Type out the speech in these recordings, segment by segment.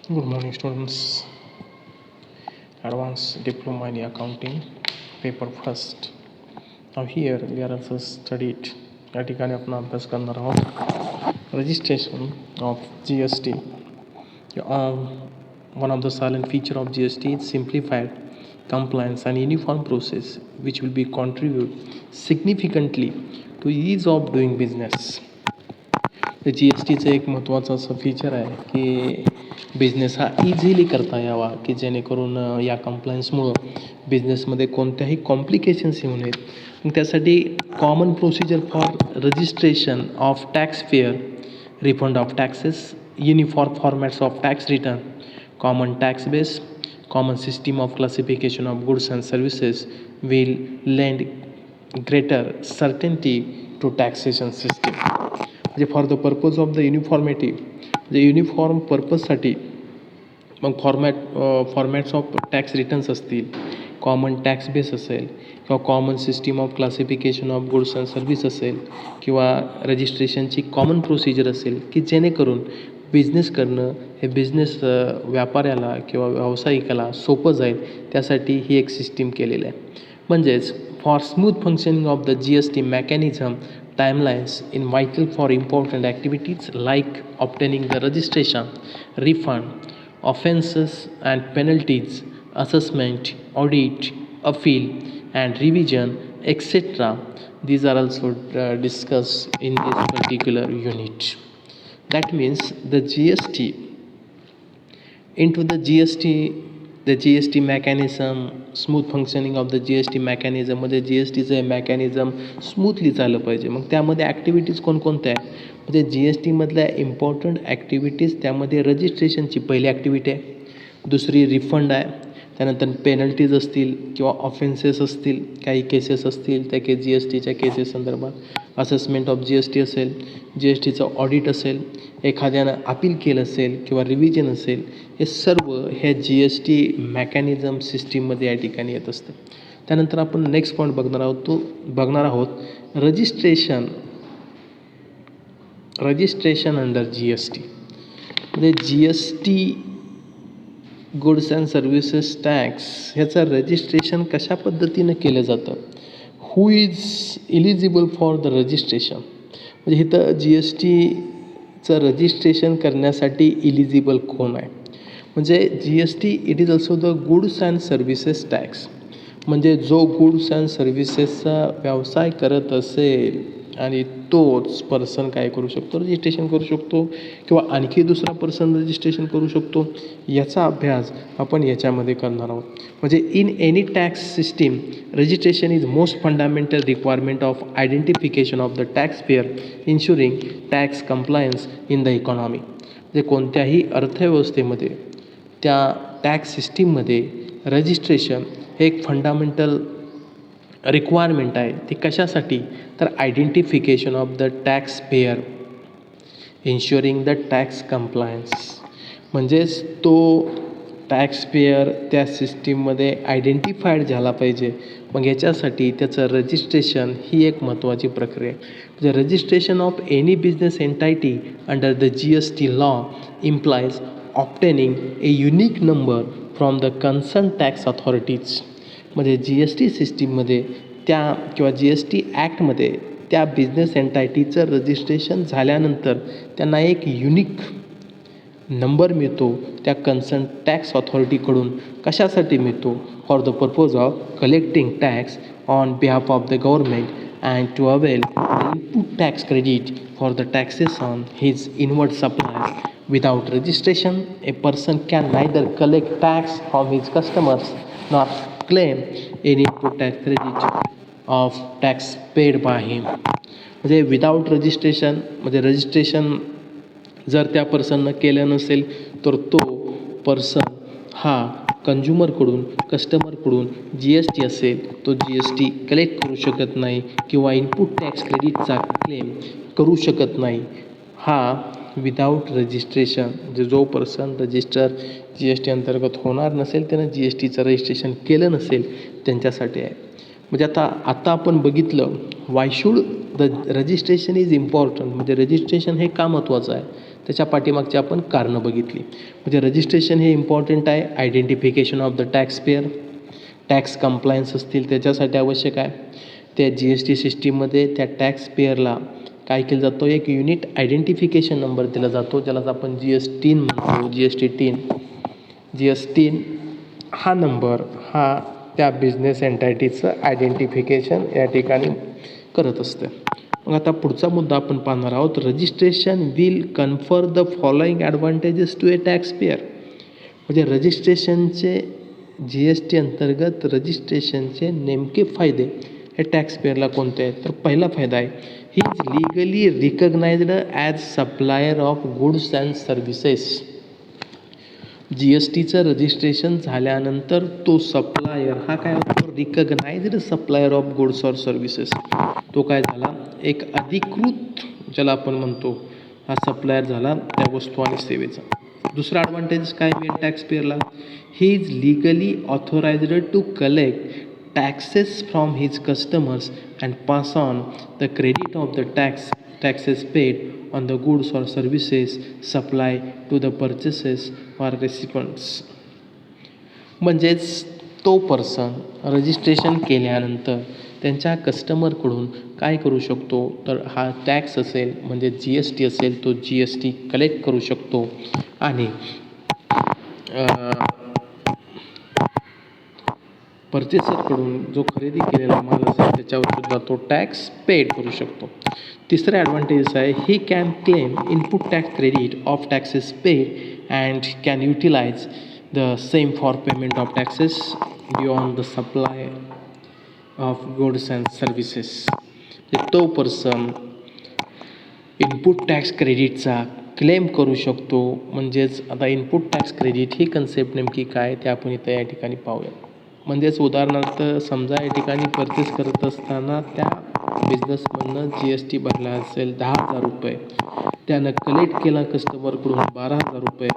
Good morning, students. Advanced Diploma in Accounting, paper first. Now here we are also studied या ठिकाणी आपण अभ्यास करणार आहोत registration of GST. One of the silent feature of GST is simplified compliance and uniform process which will be contribute significantly to ease of doing business. G S टीचं एक महत्त्वाचं असं फीचर आहे की बिझनेस हा इझिली करता यावा की जेणेकरून या कम्प्लायन्समुळं बिझनेसमध्ये कोणत्याही कॉम्प्लिकेशन्स येऊ नयेत. मग त्यासाठी common procedure for registration of tax payer, refund of taxes, uniform formats of tax return, common tax base, common system of classification of goods and services will lend greater certainty to taxation system. म्हणजे for the purpose of the uniformity, म्हणजे uniform पर्पजसाठी मग formats of tax returns असतील, common tax base असेल किंवा common system of classification of goods and service असेल किंवा रजिस्ट्रेशनची common procedure असेल की जेणेकरून बिझनेस करणं हे बिझनेस व्यापाऱ्याला किंवा व्यावसायिकाला सोपं जाईल त्यासाठी ही एक सिस्टीम केलेलं आहे. म्हणजेच for smooth functioning of the GST mechanism, timelines in vital for important activities like obtaining the registration, refund, offenses and penalties, assessment, audit, appeal and revision, etc. These are also discussed in this particular unit. That means the GST into the GST mechanism, smooth functioning of the GST mechanism मध्ये GSTचं हे mechanism smoothly चाललं पाहिजे. मग त्यामध्ये activities कोणकोणत्या आहे म्हणजे GSTमधल्या important activities त्यामध्ये रजिस्ट्रेशनची पहिली ॲक्टिव्हिटी आहे, दुसरी रिफंड आहे, त्यानंतर पेनल्टीज असतील किंवा ऑफेन्सेस असतील, काही केसेस असतील त्या GSTच्या केसेस संदर्भात, असेसमेंट ऑफ GST असेल, GSTचं ऑडिट असेल, एखाद्यानं अपील केलं असेल किंवा रिव्हिजन असेल, हे सर्व ह्या GST मेकॅनिझम सिस्टीममध्ये या ठिकाणी येत असतं. त्यानंतर आपण नेक्स्ट पॉईंट बघणार आहोत रजिस्ट्रेशन अंडर GST. म्हणजे GST goods and services tax ह्याचं रजिस्ट्रेशन कशा पद्धतीनं केलं जातं, who is eligible for the registration. म्हणजे इथं GSTचं रजिस्ट्रेशन करण्यासाठी इलिजिबल कोण आहे म्हणजे GST it is also the goods and services tax. म्हणजे जो गुड्स अँड सर्व्हिसेसचा व्यवसाय करत असेल आणि तोच पर्सन काय करू शकतो, रजिस्ट्रेशन करू शकतो किंवा आणखी दुसरा पर्सन रजिस्ट्रेशन करू शकतो. याचा अभ्यास आपण याच्यामध्ये करणार आहोत. म्हणजे in any tax system registration is most fundamental requirement of identification of the tax payer ensuring tax compliance in the economy. म्हणजे कोणत्याही अर्थव्यवस्थेमध्ये त्या टॅक्स सिस्टीममध्ये रजिस्ट्रेशन हे एक फंडामेंटल रिक्वायरमेंट आहे. ती कशासाठी तर identification of the tax payer ensuring the tax compliance. म्हणजेच तो टॅक्स पेअर त्या सिस्टीममध्ये आयडेंटिफाईड झाला पाहिजे. मग याच्यासाठी त्याचं रजिस्ट्रेशन ही एक महत्त्वाची प्रक्रिया आहे. म्हणजे registration of any business entity under the GST law implies obtaining a unique number from the concern tax authorities. म्हणजे GST सिस्टीममध्ये त्या किंवा GST ॲक्टमध्ये त्या बिझनेस एंटायटीचं रजिस्ट्रेशन झाल्यानंतर त्यांना एक युनिक नंबर मिळतो त्या कन्सर्न टॅक्स ऑथॉरिटीकडून. कशासाठी मिळतो, for the purpose of collecting tax on behalf of the government and to avail the input tax credit for the taxes on his inward supply. Without registration, a person can neither collect tax from his customers nor claim any input tax credit of tax paid by him. म्हणजे without registration म्हणजे registration जर त्या पर्सननं केलं नसेल तर तो person हा कस्टमरकडून GST असेल तो GST कलेक्ट करू शकत नाही किंवा इनपुट टॅक्स क्रेडिटचा क्लेम करू शकत नाही. हा विदाऊट रजिस्ट्रेशन म्हणजे जो पर्सन रजिस्टर GST अंतर्गत होणार नसेल त्यानं GSTचं रजिस्ट्रेशन केलं नसेल त्यांच्यासाठी आहे. म्हणजे आता आपण बघितलं Y should the registration is important. म्हणजे रजिस्ट्रेशन हे का महत्त्वाचं आहे त्याच्या पाठीमागची आपण कारणं बघितली. म्हणजे रजिस्ट्रेशन हे इम्पॉर्टंट आहे. Identification of the tax payer, tax compliance असतील त्याच्यासाठी आवश्यक आहे. त्या जी एस टी सिस्टीममध्ये त्या टॅक्स पेअरला काय केलं जातं, एक युनिट आयडेंटिफिकेशन नंबर दिला जातो, ज्यालाच आपण जी एस टीन म्हणतो. जी एस टीन हा नंबर हा त्या बिझनेस एंटायटीचं आयडेंटिफिकेशन या ठिकाणी करत असतं. मग आता पुढचा मुद्दा आपण पाहणार आहोत. Registration will confer the following advantages to a taxpayer. म्हणजे रजिस्ट्रेशनचे जी एस टी अंतर्गत रजिस्ट्रेशनचे नेमके फायदे हे टॅक्स पेअरला कोणते आहेत? तर पहिला फायदा आहे, he is legally recognized as supplier of goods and services. G S टीचं रजिस्ट्रेशन झाल्यानंतर तो सप्लायर हा काय होतो, recognized supplier of goods or services. तो काय झाला, एक अधिकृत ज्याला आपण म्हणतो हा सप्लायर झाला त्या वस्तू आणि सेवेचा. दुसरा ॲडव्हान्टेज काय मिळेल टॅक्स पेअरला, he is legally authorised to collect taxes from his customers and pass on the credit of the taxes paid on the goods or services supplied to the purchasers or recipients. म्हणजेच तो person registration केल्यानंतर त्यांच्या कस्टमरकडून काय करू शकतो, तर हा tax असेल म्हणजे जी एस टी असेल तो जी एस टी कलेक्ट करू शकतो आणि पर्चेसरकडून जो खरेदी केलेला माल असेल त्याच्यावर सुद्धा तो टॅक्स पेड करू शकतो. तिसरा ॲडव्हान्टेज आहे, he can claim input tax credit of taxes paid and can utilize the same for payment of taxes beyond the supply of goods and services. तो पर्सन इनपुट टॅक्स क्रेडिटचा claim करू शकतो. म्हणजेच आता इनपुट टॅक्स क्रेडिट ही concept नेमकी काय ते आपण इथं या ठिकाणी पाहूया. म्हणजेच उदाहरणार्थ समजा या ठिकाणी परचेस करत असताना त्या बिझनेसमधनं जी एस टी भरला असेल 10,000 रुपये, त्यानं कलेक्ट केला कस्टमरकडून 12,000 रुपये,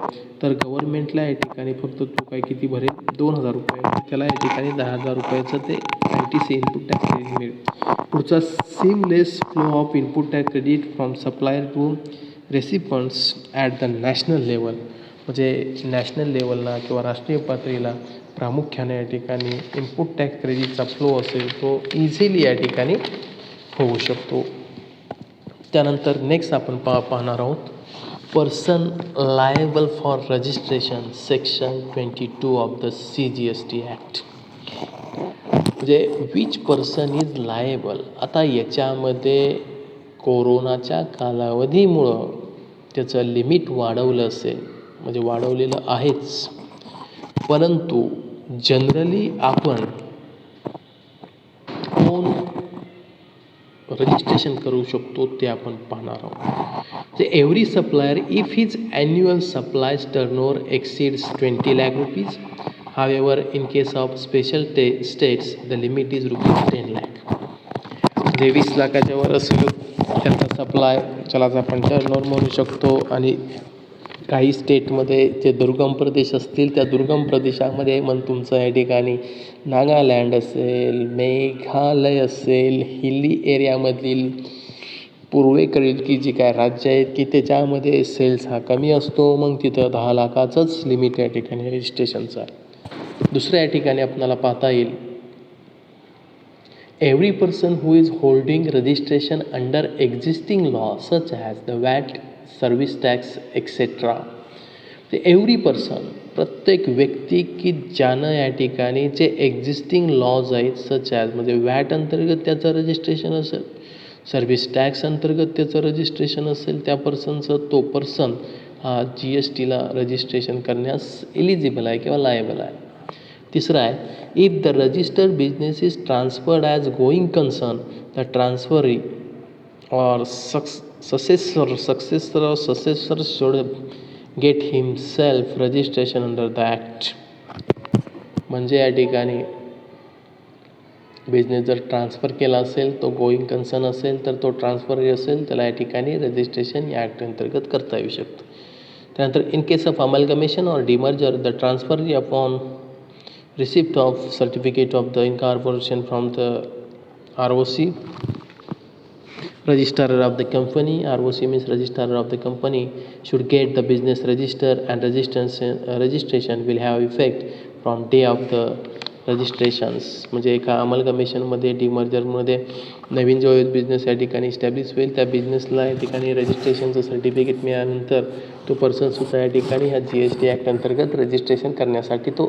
तर गव्हर्नमेंटला या ठिकाणी फक्त तो काय किती भरेल 2,000 रुपये. त्याला या ठिकाणी 10,000 रुपयाचं ते ITC इनपुट टॅक्स क्रेडिट मिळेल. पुढचा seamless flow of input tax credit from supplier to recipients at the national level. म्हणजे नॅशनल लेवलला किंवा राष्ट्रीय पातळीला प्रामुख्याने या ठिकाणी इनपुट टॅक्स क्रेडिटचा फ्लो असेल तो इझिली या ठिकाणी होऊ शकतो. त्यानंतर नेक्स्ट आपण पाहणार आहोत person liable for registration section 22 of the CGST act. म्हणजे विच पर्सन इज लायबल. आता याच्यामध्ये कोरोनाच्या कालावधीमुळं त्याचं लिमिट वाढवलं असेल, म्हणजे वाढवलेलं आहेच, परंतु जनरली आपण कोण रजिस्ट्रेशन करू शकतो ते आपण पाहणार आहोत. Every supplier if his annual supplies turnover exceeds 20 lakh rupees. However in case of special states the limit is ₹10 lakh. म्हणजे 20 लाखाच्या वर असेल त्यांचा सप्लाय चलाच आपण टर्नओव्हर म्हणू शकतो. आणि काही स्टेटमध्ये जे दुर्गम प्रदेश असतील त्या दुर्गम प्रदेशामध्ये मग तुमचं या ठिकाणी नागालँड असेल, मेघालय असेल, हिली एरियामधील पूर्वेकडील की जी काय राज्य आहेत की त्याच्यामध्ये सेल्स हा कमी असतो, मग तिथं 10 लाखाचंच लिमिट या ठिकाणी रजिस्ट्रेशनचं आहे. दुसऱ्या या ठिकाणी आपल्याला पाहता येईल every person who is holding registration under existing law such as the watt, service tax etcetera. Every person प्रत्येक व्यक्ती की ज्यानं या ठिकाणी जे एक्झिस्टिंग लॉज आहेत सच ॲज म्हणजे वॅट अंतर्गत त्याचं रजिस्ट्रेशन असेल, सर्व्हिस टॅक्स अंतर्गत त्याचं रजिस्ट्रेशन असेल, त्या पर्सनचं तो पर्सन हा GSTला रजिस्ट्रेशन करण्यास एलिजिबल आहे किंवा लायबल आहे. तिसरा आहे if the registered business is transferred as going concern the transferee or successor should get himself registration under the act. म्हणजे या ठिकाणी बिझनेस जर ट्रान्सफर केला असेल तो गोईंग कन्सर्न असेल तर तो ट्रान्सफर असेल त्याला या ठिकाणी रजिस्ट्रेशन या ॲक्ट अंतर्गत करता येऊ शकतं. त्यानंतर in case of amalgamation or demerger the transfer upon receipt of certificate of the incorporation from the ROC Registrar of the company. ROC means registrar of the company should get the business register, and registration will have effect from day of the registrations. म्हणजे एका अमलगमेशनमध्ये डिमर्जरमध्ये नवीन जो business या ठिकाणी establish होईल त्या बिझनेसला या ठिकाणी रजिस्ट्रेशनचं certificate मिळाल्यानंतर तो पर्सनसुद्धा या ठिकाणी ह्या GST ॲक्ट अंतर्गत रजिस्ट्रेशन करण्यासाठी तो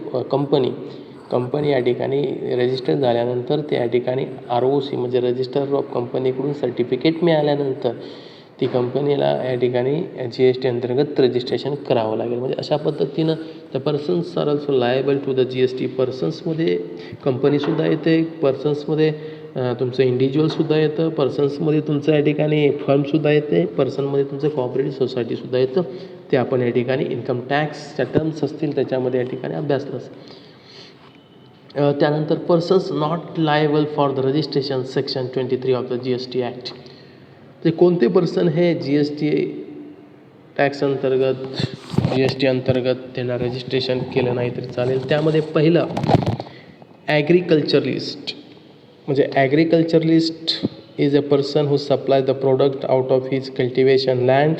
कंपनी या ठिकाणी रजिस्टर झाल्यानंतर त्या ठिकाणी ROC म्हणजे रजिस्टर ऑफ कंपनीकडून सर्टिफिकेट मिळाल्यानंतर ती कंपनीला या ठिकाणी GST अंतर्गत रजिस्ट्रेशन करावं लागेल. म्हणजे अशा पद्धतीनं the persons are also liable to the GST. पर्सन्समध्ये कंपनीसुद्धा येते, पर्सन्समध्ये तुमचं इंडिव्हिज्युअलसुद्धा येतं, पर्सन्समध्ये तुमचं या ठिकाणी फर्मसुद्धा येते, पर्सनमध्ये तुमचं कॉपरेटिव्ह सोसायटीसुद्धा येतं. ते आपण या ठिकाणी इन्कम टॅक्सच्या टर्म्स असतील त्याच्यामध्ये या ठिकाणी अभ्यासलं असेल. त्यानंतर persons not liable for the registration section 23 of the GST act. ते कोणते पर्सन हे GST टॅक्स अंतर्गत GST अंतर्गत त्यांना रजिस्ट्रेशन केलं नाही तरी चालेल. त्यामध्ये पहिलं ॲग्रिकल्चरलिस्ट. म्हणजे agriculturalist is a person who supply the product out of his cultivation land.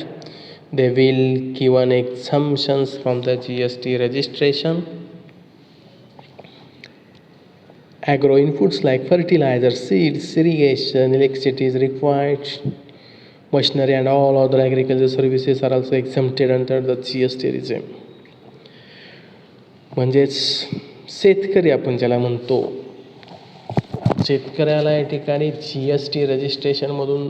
They will given exemptions from the GST registration. Agro inputs like fertilizer, seeds, irrigation, electricity is required. Machinery and all other agricultural services are also exempted under the GST regime. म्हणजेच शेतकरी आपण ज्याला म्हणतो, शेतकऱ्याला या ठिकाणी GST रजिस्ट्रेशनमधून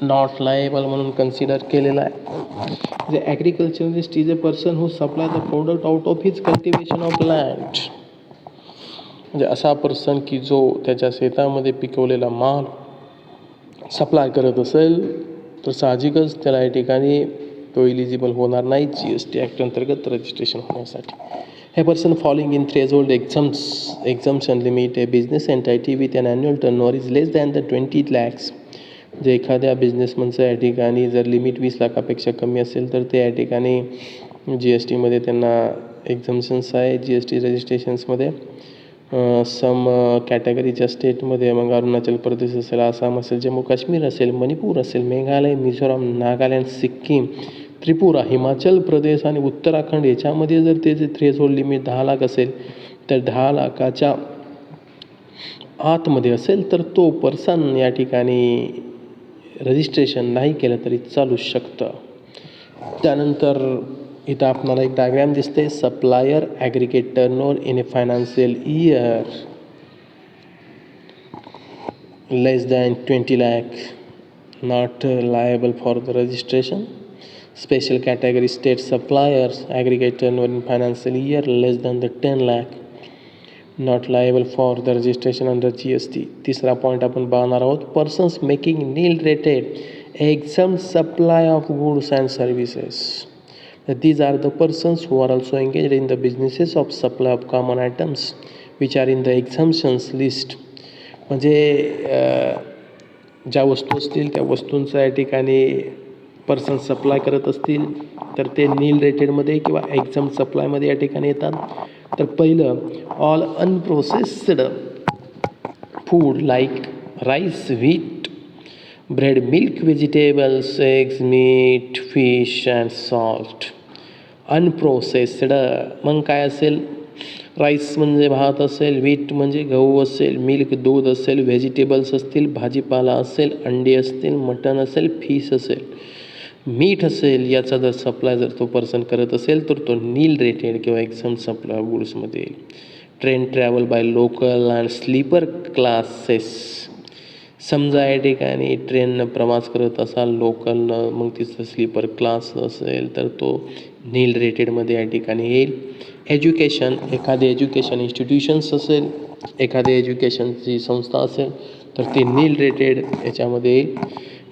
not liable म्हणून कन्सिडर केलेला आहे. म्हणजे agriculturalist is a person who supply the product out of his cultivation of land. म्हणजे असा पर्सन की जो त्याच्या शेतामध्ये पिकवलेला माल सप्लाय करत असेल तर साहजिकच त्याला या ठिकाणी तो इलिजिबल होणार नाही GST ॲक्ट अंतर्गत रजिस्ट्रेशन होण्यासाठी. हे person following in threshold exemption limit. A business entity with an annual turnover is less than the 20 lakhs. जे एखाद्या बिझनेसमनचं या ठिकाणी जर लिमिट 20 लाखापेक्षा कमी असेल तर ते या ठिकाणी GSTमध्ये त्यांना एक्झम्पशन्स आहे GST रजिस्ट्रेशन्समध्ये. सम कॅटेगरीच्या स्टेटमध्ये मग अरुणाचल प्रदेश असेल, आसाम असेल, जम्मू काश्मीर असेल, मणिपूर असेल, मेघालय, मिझोराम, नागालँड, सिक्कीम, त्रिपुरा, हिमाचल प्रदेश आणि उत्तराखंड याच्यामध्ये जर त्याचे थ्रेशोल्ड लिमिट 10 लाख असेल तर 10 लाखाच्या आतमध्ये असेल तर तो पर्सन या ठिकाणी रजिस्ट्रेशन नाही केलं तरी चालू शकतं. त्यानंतर इथं आपल्याला एक डायग्राम दिसते. Supplier aggregate turnover in a financial year less than 20 lakh not liable for the registration. Special category state suppliers aggregate turnover in financial year less than the 10 lakh not liable for the registration under GST. तिसरा point आपण पाहणार आहोत. Persons making nil rated exempt supply of goods and services. These are the persons who are also engaged in the businesses of supply of common items which are in the exemptions list. म्हणजे ज्या वस्तू असतील त्या वस्तूंचा या ठिकाणी person supply करत असतील तर ते नील रेटेडमध्ये किंवा एक्झम्प्ट सप्लायमध्ये या ठिकाणी येतात. तर पहिलं all unprocessed food like rice, wheat, bread, milk, vegetables, eggs, meat, fish and salt. Unprocessed मग काय असेल? राईस म्हणजे भात असेल, व्हीट म्हणजे गहू असेल, मिल्क दूध असेल, व्हेजिटेबल्स असतील, भाजीपाला असेल, अंडी असतील, मटण असेल, फिश असेल, मीठ असेल. याचा जर सप्लाय जर तो पर्सन करत असेल तर तो नील रेटेड किंवा एक्झम्प्ट सप्लाय गुड्समध्ये येईल. Train travel by local and sleeper classes. समजा या ठिकाणी ट्रेननं प्रवास करत असाल लोकलनं, मग तिचं स्लीपर क्लास असेल तर तो नील रेटेडमध्ये या ठिकाणी येईल. एज्युकेशन, एखादी एज्युकेशन इन्स्टिट्यूशन्स असेल, एखादी एज्युकेशनची संस्था असेल तर ती नील रेटेड याच्यामध्ये येईल.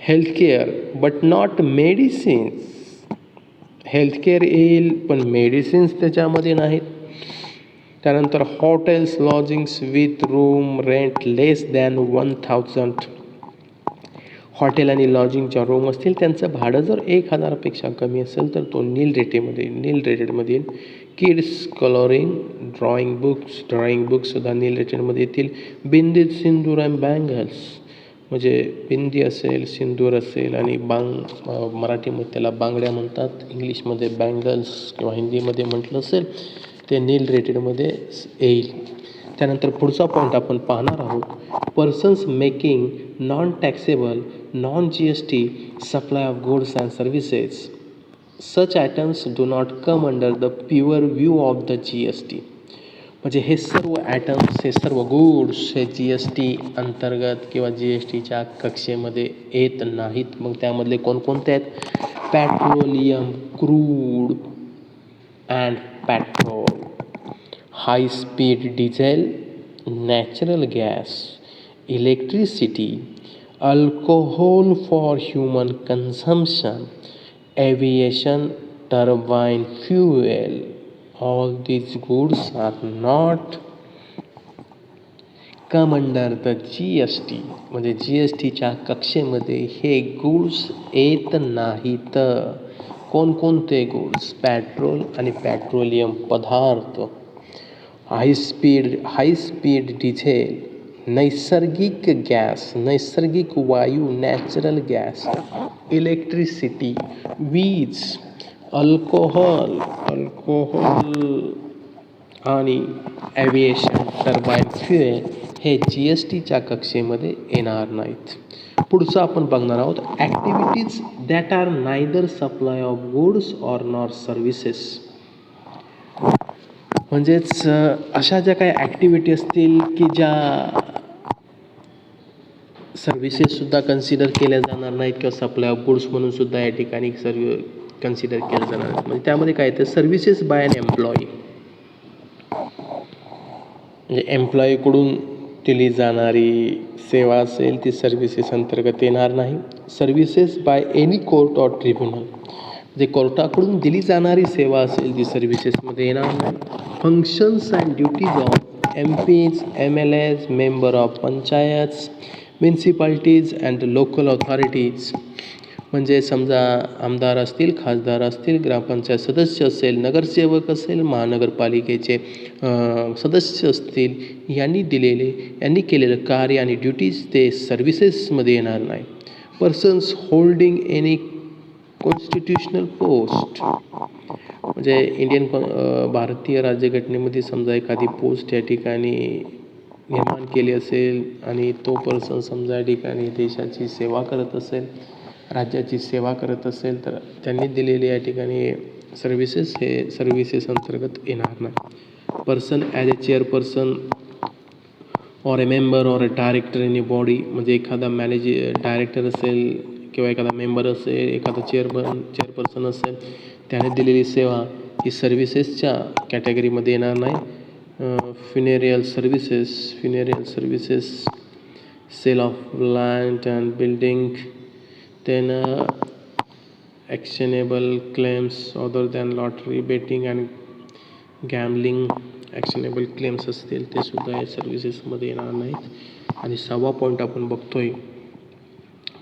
Healthcare but not medicines. Healthcare येईल पण मेडिसिन्स त्याच्यामध्ये नाहीत. त्यानंतर hotels, lodgings with room rent less than 1000. Hotel आणि लॉजिंगच्या रूम असतील त्यांचं भाडं जर 1000पेक्षा कमी असेल तर तो नील रेटेडमध्ये येईल. किड्स कलरिंग ड्रॉइंग बुक्स सुद्धा नील रेटेडमध्ये येतील. बिंदीत, सिंदूर अँड बँगल्स म्हणजे बिंदी असेल, सिंदूर असेल आणि मराठीमध्ये त्याला बांगड्या म्हणतात, इंग्लिशमध्ये बँगल्स किंवा हिंदीमध्ये म्हटलं असेल ते नील रेटेडमध्ये येईल. त्यानंतर पुढचा पॉईंट आपण पाहणार आहोत, persons making non taxable non GST supply of goods and services such items do not come under the pure view of the GST. म्हणजे हे सर्व ॲटम्स, हे सर्व गुड्स हे GST अंतर्गत किंवा GSTच्या कक्षेमध्ये येत नाहीत. मग त्यामधले कोणकोणते आहेत? Petroleum, crude and petrol, high speed diesel, natural gas, electricity, alcohol for human consumption, aviation turbine fuel. All these goods are not come under the GST. म्हणजे GSTच्या कक्षेमध्ये हे गुड्स येत नाहीत. कोणकोणते गुड्स? पेट्रोल आणि पेट्रोलियम पदार्थ, हाय स्पीड डिझेल, नैसर्गिक gas, नैसर्गिक वायू, नॅचरल गॅस, इलेक्ट्रिसिटी, वीज, अल्कोहोल आणि ॲव्हिएशन टर्बाइन फ्युएल हे GSTच्या कक्षेमध्ये येणार नाहीत. पुढचं आपण बघणार आहोत, activities that are neither supply of goods or nor services. म्हणजेच अशा ज्या काही ॲक्टिव्हिटी असतील की ज्या सर्व्हिसेससुद्धा कन्सिडर केल्या जाणार नाहीत किंवा सप्लाय ऑफ गुड्स म्हणून सुद्धा या ठिकाणी कन्सिडर केलं जाणार. म्हणजे त्यामध्ये काय येतं, सर्व्हिसेस बाय अन एम्प्लॉई. म्हणजे एम्प्लॉईकडून दिली जाणारी सेवा असेल ती सर्व्हिसेस अंतर्गत येणार नाही. Services by any court or tribunal, जे कोर्टाकडून दिली जाणारी सेवा असेल ती सर्व्हिसेसमध्ये येणार नाही. Functions and duties of MPs, MLAs, member of panchayat, municipalities and local authorities. म्हणजे समजा आमदार असतील, खासदार असतील, ग्रामपंचायत सदस्य असेल, नगरसेवक असेल, महानगरपालिकेचे सदस्य असतील, यांनी केलेलं कार्य आणि ड्युटीज ते सर्व्हिसेसमध्ये येणार नाही. Persons holding any constitutional post, म्हणजे भारतीय राज्यघटनेमध्ये समजा एखादी पोस्ट या ठिकाणी निर्माण केली असेल आणि तो पर्सन समजा या ठिकाणी देशाची सेवा करत असेल, राज्याची सेवा करत असेल, तर त्यांनी दिलेले या ठिकाणी सर्व्हिसेस हे सर्व्हिसेस अंतर्गत येणार नाही. Person as a chairperson or A member or a director in a body, म्हणजे एखादा डायरेक्टर असेल किंवा एखादा मेंबर असेल, एखादा चेअरपर्सन असेल, त्याने दिलेली सेवा ही सर्व्हिसेसच्या कॅटेगरीमध्ये येणार नाही. Funeral services, sale of land and building, then actionable claims other than lottery, betting and gambling, actionable claims असतील ते सुद्धा या सर्व्हिसेसमध्ये येणार नाहीत. आणि 6वा पॉईंट आपण बघतोय,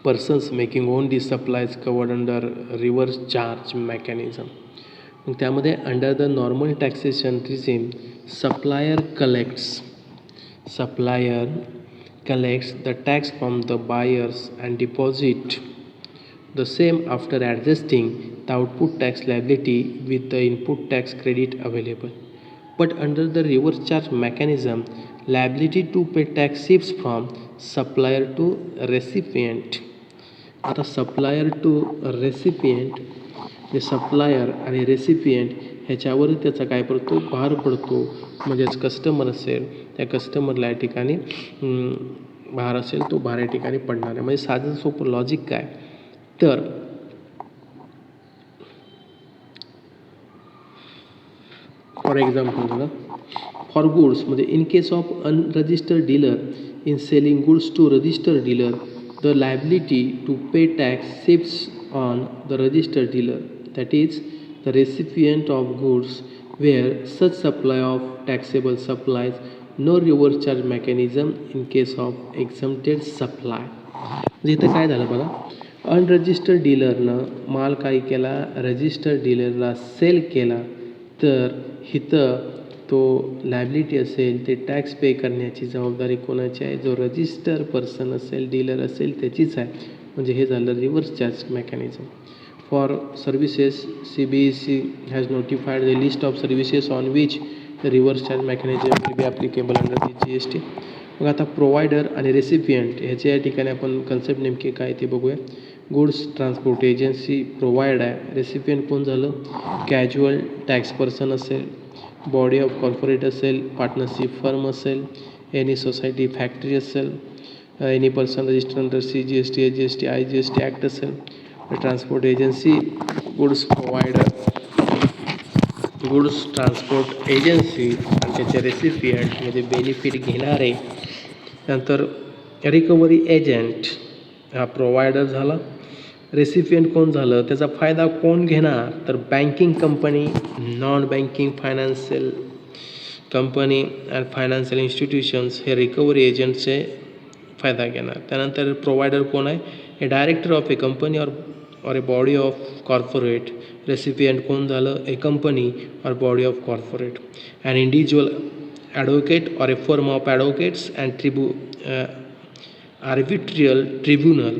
persons making only supplies covered under reverse charge mechanism. मग त्यामध्ये under the normal taxation regime supplier collects the tax from the buyers and deposit the same after adjusting the output tax liability with the input tax credit available. But under the reverse charge mechanism, liability to pay tax shifts from supplier to recipient. आता supplier to recipient, जे supplier आणि recipient ह्याच्यावर त्याचा काय पडतो, भार पडतो. म्हणजेच कस्टमर असेल, त्या कस्टमरला या ठिकाणी भार असेल, तो भार या ठिकाणी पडणार आहे. म्हणजे साधं सोपं लॉजिक काय, तर फॉर एक्झाम्पल बघा, फॉर गुड्स म्हणजे in case of unregistered dealer in selling goods to registered dealer, the liability to pay tax shifts on the registered dealer, that is the recipient of goods where such supply of taxable supplies, no reverse charge mechanism in case of exempted supply. म्हणजे इथं काय झालं बघा, unregistered डीलरनं माल काय केला, registered डीलरला sale केला, तर इथं तो लायबिलिटी असेल ते टॅक्स पे करण्याची जबाबदारी कोणाची आहे? जो रजिस्टर पर्सन असेल, डीलर असेल त्याचीच आहे. म्हणजे हे झालं reverse charge mechanism. For services CBEC has notified the list of services on which the reverse charge mechanism will be applicable under the GST. मग आता प्रोव्हायडर आणि रेसिपियंट ह्याच्या या ठिकाणी आपण कन्सेप्ट नेमके काय ते बघूया. गुड्स ट्रान्सपोर्ट एजन्सी प्रोव्हाइड आहे. रेसिपियंट कोण झालं? कॅज्युअल टॅक्स पर्सन असेल, बॉडी ऑफ कॉर्पोरेट असेल, पार्टनरशिप फर्म असेल, एनी सोसायटी फॅक्टरी असेल, any person register under CGST, GST, IGST act असेल. Transport agency goods provider, goods transport agency आणि त्याचे रेसिपियंट म्हणजे बेनिफिट घेणारे. नंतर रिकव्हरी एजंट हा प्रोव्हायडर झाला. रेसिपियंट कोण झालं? त्याचा फायदा कोण घेणार? तर banking company, non banking financial company and financial institutions हे रिकव्हरी एजंटचे फायदा घेणार. त्यानंतर प्रोव्हायडर कोण आहे? A director of a company और a body of corporate. Recipient कोण झालं? ए कंपनी और body of corporate. And individual advocate और a firm of advocates and arbitral tribunal.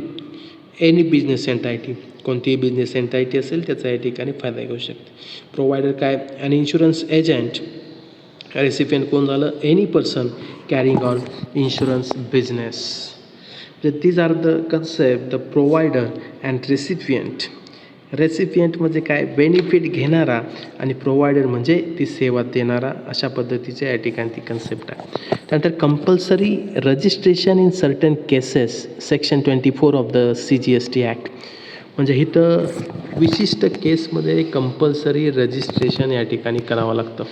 Any business entity, कोणतीही बिझनेस एंटायटी असेल त्याचा या ठिकाणी फायदा घेऊ शकते. प्रोव्हायडर काय? अन इन्शुरन्स एजंट. रेसिपियंट कोण झालं? Any person carrying on insurance business. These are the concept, the provider and recipient. Recipient म्हणजे काय? बेनिफिट घेणारा आणि प्रोव्हायडर म्हणजे ती सेवा देणारा. अशा पद्धतीचे या ठिकाणी ती कन्सेप्ट आहे. त्यानंतर compulsory registration in certain cases, section 24 of the CGST act. म्हणजे इथं विशिष्ट केसमध्ये कंपल्सरी रजिस्ट्रेशन या ठिकाणी करावं लागतं.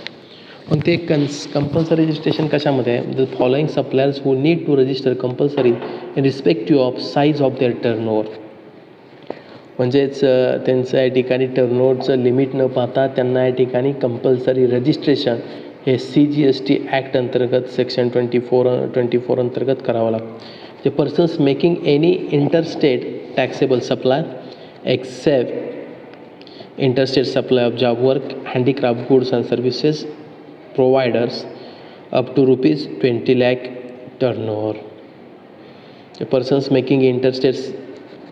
मग ते कंपल्सरी रजिस्ट्रेशन कशामध्ये आहे? The following suppliers who need to register compulsory irrespective of size of their turnover. म्हणजेच त्यांचं या ठिकाणी टर्नओव्हरचं लिमिट न पाहता त्यांना या ठिकाणी कंपल्सरी रजिस्ट्रेशन हे CGST ॲक्ट अंतर्गत सेक्शन 24 अंतर्गत करावं लागतं. The persons making any interstate taxable supply except interstate supply of job work, handicraft goods and services providers up to ₹20 lakh turnover. The persons making interstate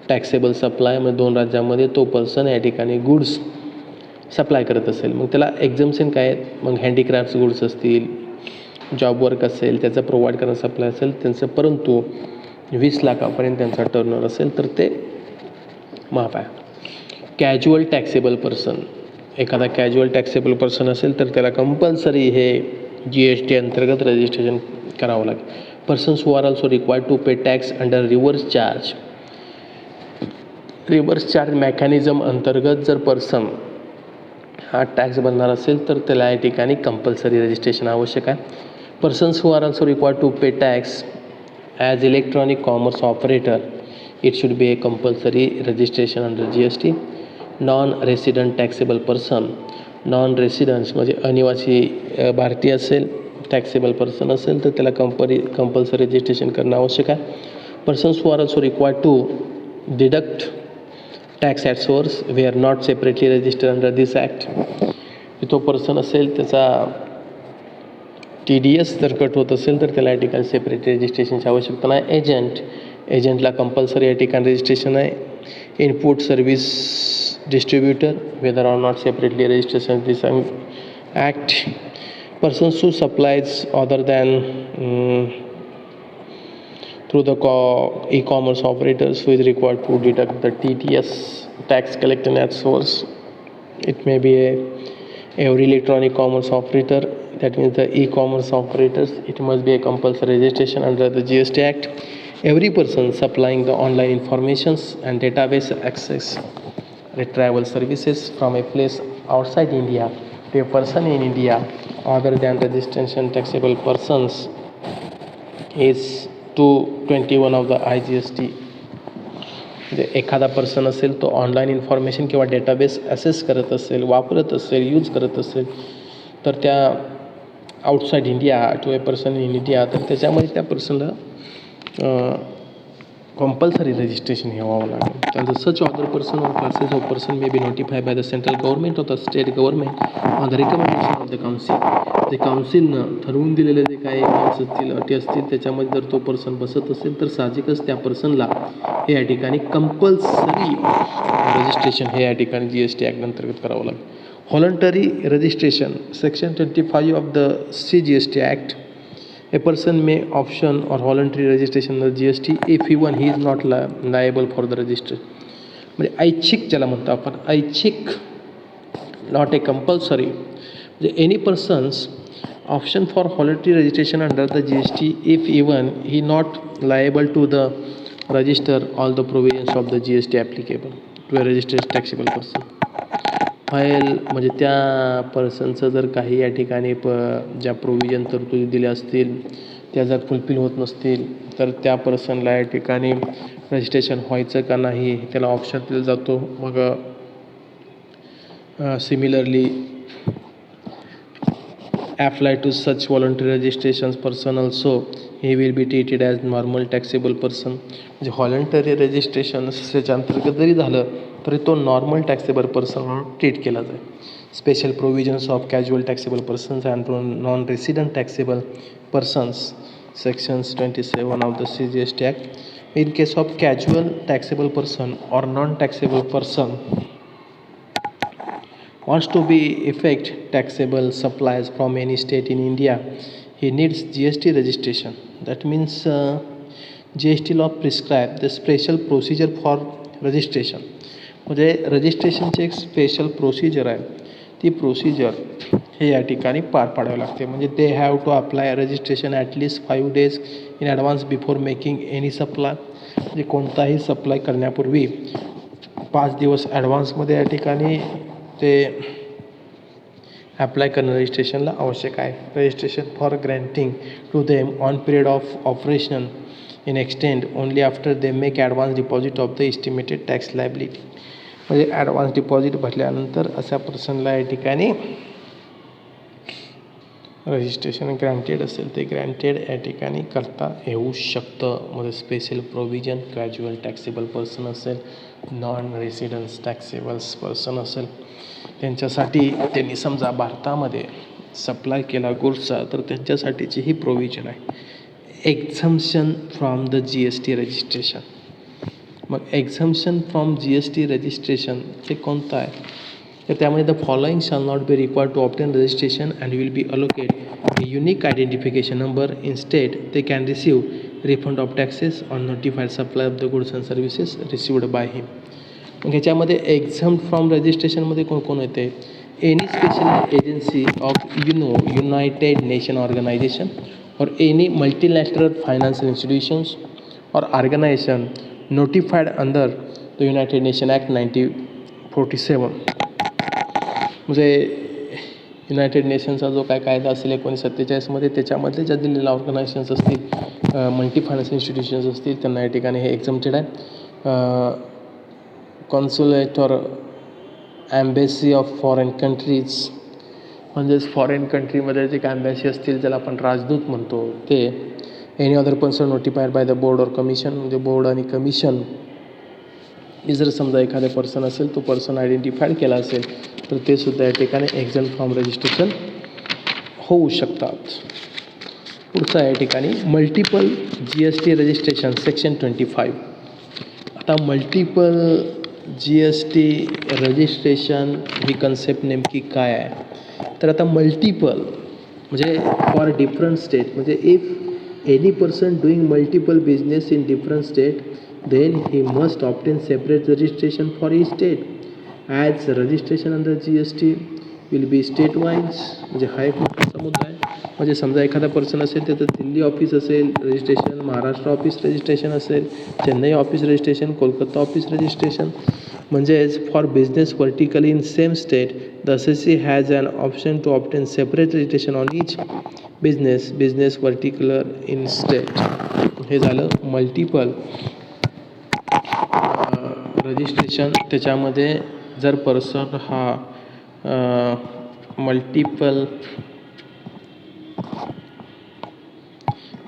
taxable supply म्हणजे 2 राज्यामध्ये तो person या ठिकाणी goods supply करत असेल, मग त्याला एक्झम्पशन काय आहेत? मग हँडीक्राफ्ट्स गुड्स असतील, जॉब वर्क असेल, त्याचं प्रोव्हाइड करणं सप्लाय असेल त्यांचं, परंतु 20 लाखापर्यंत त्यांचा टर्नओव्हर असेल तर ते माफ आहे. कॅज्युअल टॅक्सेबल पर्सन, एखादा कॅज्युअल टॅक्सेबल पर्सन असेल तर त्याला कंपल्सरी हे GST अंतर्गत रजिस्ट्रेशन करावं लागेल. Persons who are also required to pay tax under reverse charge. Reverse charge mechanism अंतर्गत जर पर्सन हा टॅक्स भरणार असेल तर त्याला या ठिकाणी कंपल्सरी रजिस्ट्रेशन आवश्यक आहे. Persons who are also required to pay tax as electronic commerce operator, it should be a compulsory registration under GST. Non resident taxable person, non residents म्हणजे अनिवासी भारतीय असेल, टॅक्सेबल पर्सन असेल तर त्याला कंपल्सरी रजिस्ट्रेशन करणं आवश्यक आहे. Persons who are also required to deduct tax at source वे or not separately registered under this act. तो पर्सन असेल त्याचा TDS जर कट होत असेल तर त्याला या ठिकाणी सेपरेट रजिस्ट्रेशनची आवश्यकता नाही. एजंटला कंपल्सरी या ठिकाणी रजिस्ट्रेशन आहे. Input service distributor whether or not separately registration this act. Persons who supplies other than through the e-commerce operators who is required to deduct the TDS tax collected at source. It may be every electronic commerce operator, that means the e-commerce operators, it must be a compulsory registration under the GST Act. Every person supplying the online informations and database access retrieval services from a place outside India to a person in India other than registration taxable persons is 221 of the IGST. म्हणजे एखादा person असेल तो online information किंवा database access करत असेल, वापरत असेल, use करत असेल तर त्या outside India to a person in India, तर त्याच्यामध्ये त्या पर्सनला compulsory registration हे व्हावं लागेल. And such other person or classes of person may be notified by the central government or the state government on the recommendation of the council. जे काउन्सिलनं ठरवून दिलेले जे काही नियम असतील, अटी असतील, त्याच्यामध्ये जर तो पर्सन बसत असेल तर साहजिकच त्या पर्सनला हे या ठिकाणी कंपल्सरी रजिस्ट्रेशन हे या ठिकाणी GST ॲक्ट अंतर्गत करावं लागेल. Voluntary registration section 25 of the CGST act. A person may option or voluntary registration under GST if even he is not liable for the registration. म्हणजे ऐच्छिक ज्याला म्हणतो आपण, ऐच्छिक, नॉट ए कंपल्सरी. म्हणजे any persons option for voluntary registration under the GST if even he not liable to the register all the provisions of the GST applicable to a registered taxable person. File म्हणजे त्या पर्सनचं जर काही या ठिकाणी ज्या provision तरतुदी दिल्या असतील त्या जर फुलफिल होत नसतील तर त्या पर्सनला या ठिकाणी रजिस्ट्रेशन व्हायचं का नाही त्याला ऑप्शन दिला जातो. मग similarly apply to such voluntary registrations person also he will be treated as normal taxable person. म्हणजे व्हॉलंटरी रजिस्ट्रेशनच्या अंतर्गत जरी झालं तरी तो नॉर्मल टॅक्सेबल पर्सन म्हणून ट्रीट केला जाईल. Special provisions of casual taxable persons and non resident taxable persons sections 27 of the CGST act. In case of casual taxable person or non taxable person wants to be effect taxable supplies from any state in India, he needs GST registration. That means GST law prescribe the special procedure for registration. म्हणजे रजिस्ट्रेशनची एक special procedure आहे, ती procedure हे या ठिकाणी पार पाडावी लागते. म्हणजे they have to apply registration at least 5 days in advance before making any supply. म्हणजे कोणताही सप्लाय करण्यापूर्वी 5 दिवस ॲडव्हान्समध्ये या ठिकाणी ते अप्लाय करणं रजिस्ट्रेशनला आवश्यक आहे. Registration for granting to them on period of operation in extend only after they make advance deposit of the estimated tax liability. म्हणजे ॲडव्हान्स डिपॉझिट भरल्यानंतर अशा पर्सनला या ठिकाणी रजिस्ट्रेशन ग्रँटेड असेल ते ग्रँटेड या ठिकाणी करता येऊ शकतं. म्हणजे special provision casual taxable person असेल, नॉन रेसिडन्स टॅक्सेबल्स पर्सन असेल, त्यांच्यासाठी त्यांनी समजा भारतामध्ये सप्लाय केला गुड्सचा तर त्यांच्यासाठीची ही प्रोव्हिजन आहे. एक्झम्शन फ्रॉम द GST रजिस्ट्रेशन. मग एक्झम्शन फ्रॉम GST रजिस्ट्रेशन हे कोणतं आहे तर त्यामध्ये the following shall not be required to obtain registration and will be allocate a unique identification number. Instead, they can receive refund of taxes on notified supply of the goods and services received by him. मग ह्याच्यामध्ये एक्झम्प्ट from रजिस्ट्रेशनमध्ये कोण कोण येते? Any special agency of United Nation organisation or any multinational financial institutions or organisation notified under the United Nation act 1947. म्हणजे United नेशनचा जो काय कायदा असेल 1947मध्ये त्याच्यामधले ज्या दिलेल्या ऑर्गनायझेशन्स असतील, मल्टी फायनान्शियल इन्स्टिट्यूशन्स असतील त्यांना या ठिकाणी हे एक्झम्प्टेड आहे. कॉन्सुलेट और ॲम्बेसी ऑफ फॉरेन कंट्रीज म्हणजेच फॉरेन कंट्रीमध्ये जे काय ॲम्बॅसी असतील ज्याला आपण राजदूत म्हणतो ते. Any other person notified by the board और कमिशन. म्हणजे बोर्ड आणि कमिशन हे जर समजा एखादा पर्सन असेल तो पर्सन आयडेंटिफाईड केला असेल तर ते सुद्धा या ठिकाणी एक्झम्प्ट फ्रॉम रजिस्ट्रेशन होऊ शकतात. पुढचा या ठिकाणी मल्टिपल GST रजिस्ट्रेशन सेक्शन 25. आता मल्टिपल GST रजिस्ट्रेशन ही कन्सेप्ट नेमकी काय आहे तर आता मल्टिपल म्हणजे फॉर डिफरंट स्टेट. म्हणजे if any person doing multiple business in different state then he must obtain separate registration for each state as registration under GST will be state wise. म्हणजे हा एक मोठा मुद्दा आहे. म्हणजे समजा एखादा पर्सन असेल त्याचं दिल्ली ऑफिस असेल रजिस्ट्रेशन, महाराष्ट्र ऑफिस रजिस्ट्रेशन असेल, Chennai office registration, Kolkata office registration. म्हणजेच for business vertically in same state the SSC has an option to obtain separate registration on each business vertical in state. हे झालं मल्टिपल रजिस्ट्रेशन. त्याच्यामध्ये जर person हा multiple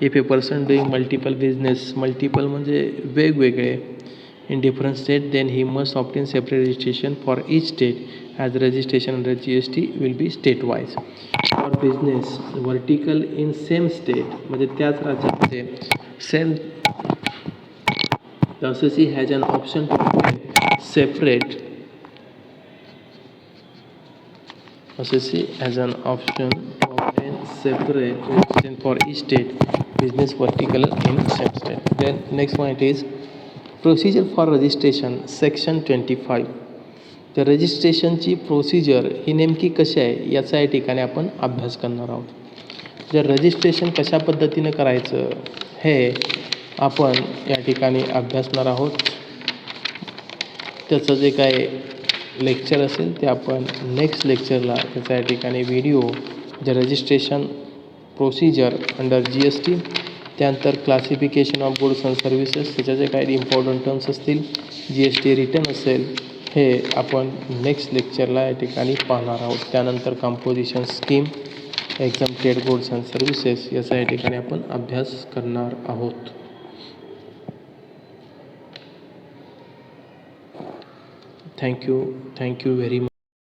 if a person doing multiple business, multiple म्हणजे वेगवेगळे, in different state, then he must obtain separate registration for each state, as registration under GST will be state wise. For business vertical in same state, म्हणजे त्याच राज्यामध्ये same, the assessee has an option to obtain separate, assessee has an option to obtain separate registration for each state business vertical in same state. Then next one, it is procedure for registration section 25. तर रजिस्ट्रेशनची procedure ही नेमकी कशी आहे याचा या ठिकाणी आपण अभ्यास करणार आहोत. जर रजिस्ट्रेशन कशा पद्धतीनं करायचं हे आपण या ठिकाणी अभ्यासणार आहोत. त्याचं जे काय लेक्चर असेल ते आपण नेक्स्ट लेक्चरला त्याचा या ठिकाणी व्हिडिओ, जे रजिस्ट्रेशन प्रोसिजर अंडर GST, त्यानंतर classification of goods and services, त्याच्या जे काही इम्पॉर्टंट टर्म्स असतील, GST रिटर्न असेल, हे आपण नेक्स्ट लेक्चरला या ठिकाणी पाहणार आहोत. त्यानंतर composition scheme, exempted goods and services याचा या ठिकाणी आपण अभ्यास करणार आहोत. Thank you very much.